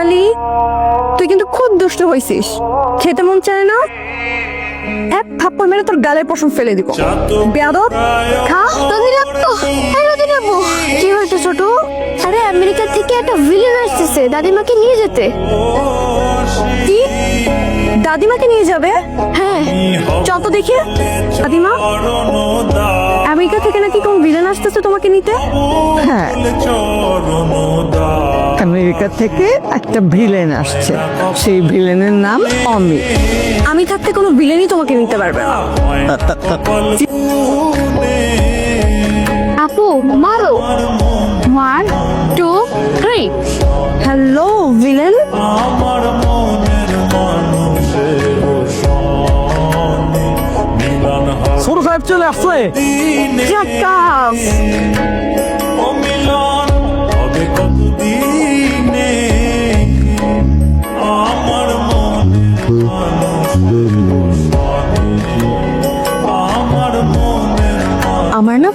আলি, তুই কিন্তু খুব দুষ্ট হয়েছিস। খেতে মন চায় না? এক থাপ্পড় মেরে তোর গালের পশম ফেলে দিব। বেয়াদব, খা। কি হয়েছে ছোট? আরে আমেরিকা থেকে একটা ভিলেন আসতেছে দাদিমাকে নিয়ে যেতে। কি? দাদিমাকে নিয়ে যাবে? হ্যাঁ, চল তো দেখি। দাদিমা, আমেরিকা থেকে নাকি কোন ভিলেন আসতেছে তোমাকে নিতে? হ্যাঁ, আমেরিকা থেকে একটা ভিলেন আসছে। সেই ভিলেনের নাম অমিত। আমি থাকতে কোনো ভিলেনই তোমাকে নিতে পারবে না। আপু মারো। 1 2 3। Hello villain. ছোট সাহেব চলে আসছে। জাকাম। আমার না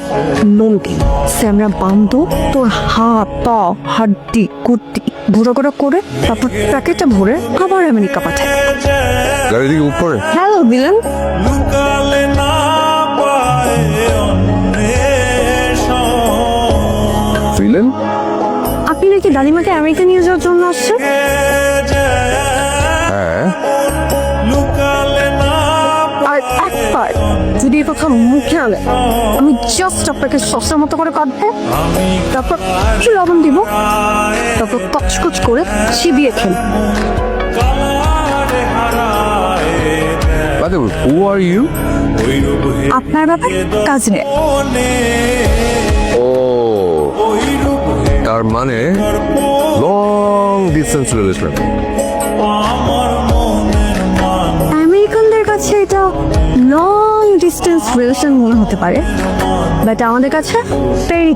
নমকি স্যামরা বান্ধ তোর হাত পা হাড্ডি কুর্তি ঘুরো ঘুরো করে তারপর প্যাকেটটা ভরে আবার আমেরিকা পাঠায়। গাড়ি থেকে উপরে হ্যালো ভিলেন। ফিলেন আপনি নাকি দাদিমাকে আমেরিকা নিয়ে যাওয়ার জন্য আসছেন? হ্যাঁ আর একবার যদি এই কথা মুখে আনে আমি জাস্ট আপনাকে শসার মতো করে কাটবো, তারপর একটু লবণ দিব, তারপর কচকচ করে চিবিয়ে খেল। By the way, who are you? আপনার ব্যাপার কাজ নেই। ও তার মানে লং ডিস্টেন্স রিলেশন। আমেরিকানদের কাছে এটা লং ডিস্টেন্স রিলেশন মনে হতে পারে, বাট আমাদের কাছে ভেরি